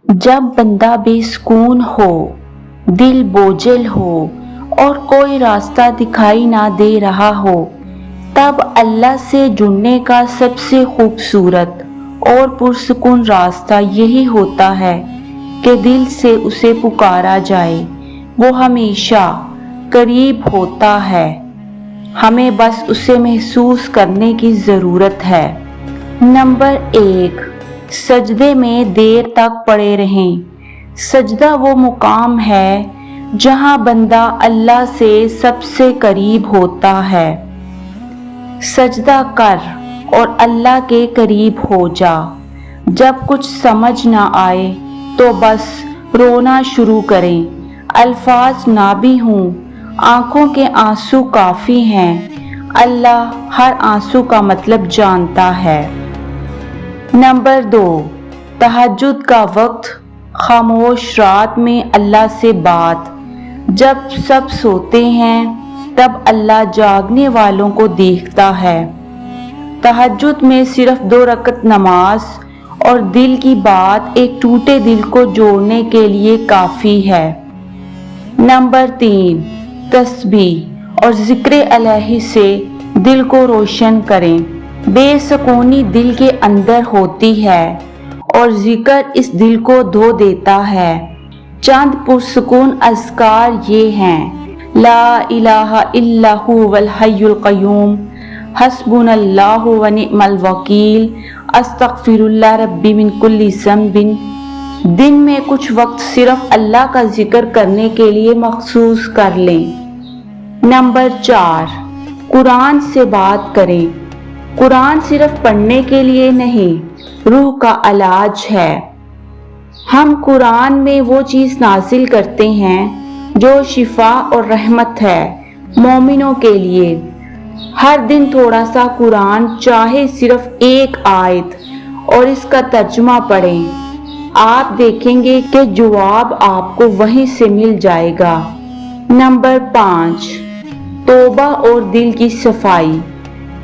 जब बंदा बेसुकून हो, दिल बोझिल हो और कोई रास्ता दिखाई ना दे रहा हो, तब अल्लाह से जुड़ने का सबसे खूबसूरत और पुरसुकून रास्ता यही होता है कि दिल से उसे पुकारा जाए। वो हमेशा करीब होता है, हमें बस उसे महसूस करने की ज़रूरत है। नंबर 1, सजदे में देर तक पड़े रहें। सजदा वो मुकाम है जहां बंदा अल्लाह से सबसे करीब होता है। सजदा कर और अल्लाह के करीब हो जा। जब कुछ समझ ना आए तो बस रोना शुरू करें। अल्फाज ना भी हों, आंखों के आंसू काफ़ी हैं। अल्लाह हर आंसू का मतलब जानता है। नंबर 2, तहज्जुद का वक्त, खामोश रात में अल्लाह से बात। जब सब सोते हैं तब अल्लाह जागने वालों को देखता है। तहज्जुद में सिर्फ 2 रकत नमाज और दिल की बात एक टूटे दिल को जोड़ने के लिए काफ़ी है। नंबर 3, तस्बीह और ज़िक्र इलाही से दिल को रोशन करें। बेसुकूनी दिल के अंदर होती है और जिक्र इस दिल को धो देता है। चंद पुरसुकून अज़कार ये हैं: ला इलाहा इल्लहु वल हय्युल क़य्यूम, हस्बुनल्लाहु व निअमल वकील, अस्तग़फिरुल्लाह रब्बी मिन कुल्ली ज़ंबिन। दिन में कुछ वक्त सिर्फ अल्लाह का जिक्र करने के लिए मखसूस कर लें। नंबर 4, कुरान से बात करें। कुरान सिर्फ पढ़ने के लिए नहीं, रूह का इलाज है। हम कुरान में वो चीज़ नाजिल करते हैं जो शिफा और रहमत है मोमिनों के लिए। हर दिन थोड़ा सा कुरान, चाहे सिर्फ एक आयत और इसका तर्जुमा पढ़ें। आप देखेंगे कि जवाब आपको वहीं से मिल जाएगा। नंबर 5, तौबा और दिल की सफाई।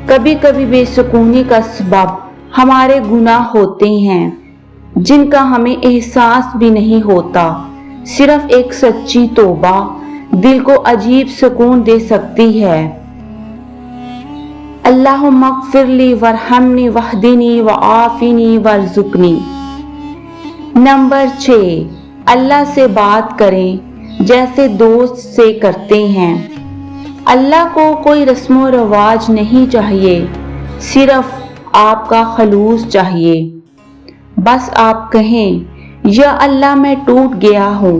कभी कभी बेसुकूनी का सबब हमारे गुनाह होते हैं जिनका हमें एहसास भी नहीं होता। सिर्फ एक सच्ची तौबा दिल को अजीब सुकून दे सकती है। अल्लाहुम्मा ग़फ़िरली वरहमनी वहदिनी व आफ़िनी वर्ज़ुक़नी। नंबर 6, अल्लाह से बात करें जैसे दोस्त से करते हैं। अल्लाह को कोई रस्म रवाज नहीं चाहिए, सिर्फ आपका खलूस चाहिए। बस आप कहें, या अल्लाह मैं टूट गया हूँ,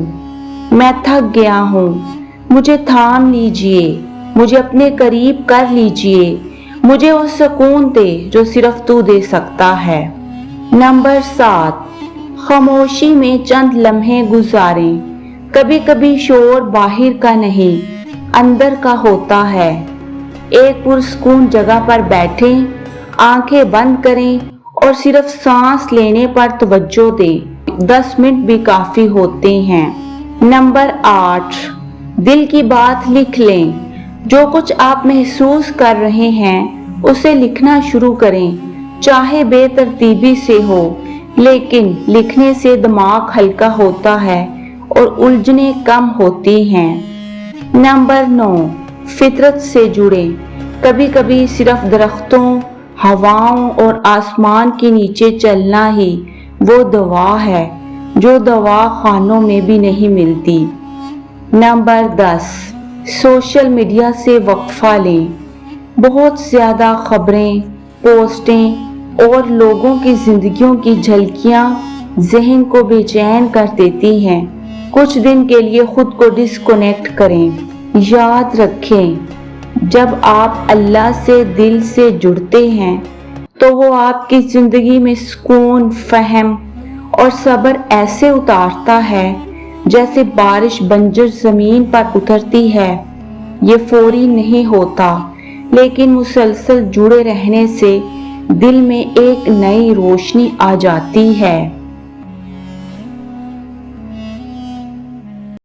मैं थक गया हूँ, मुझे थाम लीजिए, मुझे अपने करीब कर लीजिए, मुझे वो सुकून दे जो सिर्फ तू दे सकता है। नंबर 7, खामोशी में चंद लम्हे गुजारें। कभी कभी शोर बाहर का नहीं, अंदर का होता है। एक पुरसुकून जगह पर बैठें, आंखें बंद करें और सिर्फ सांस लेने पर तवज्जो दें। 10 मिनट भी काफ़ी होते हैं। नंबर 8, दिल की बात लिख लें। जो कुछ आप महसूस कर रहे हैं उसे लिखना शुरू करें, चाहे बेतरतीबी से हो, लेकिन लिखने से दिमाग हल्का होता है और उलझनें कम होती हैं। नंबर 9, फितरत से जुड़ें। कभी कभी सिर्फ दरख्तों, हवाओं और आसमान के नीचे चलना ही वो दवा है जो दवा खानों में भी नहीं मिलती। नंबर 10, सोशल मीडिया से वक्फा लें। बहुत ज़्यादा खबरें, पोस्टें और लोगों की जिंदगियों की झलकियां जहन को बेचैन कर देती हैं। कुछ दिन के लिए खुद को डिस्कनेक्ट करें। याद रखें, जब आप अल्लाह से दिल से जुड़ते हैं तो वो आपकी जिंदगी में सुकून, फहम और सब्र ऐसे उतारता है जैसे बारिश बंजर जमीन पर उतरती है। ये फौरी नहीं होता, लेकिन मुसलसल जुड़े रहने से दिल में एक नई रोशनी आ जाती है।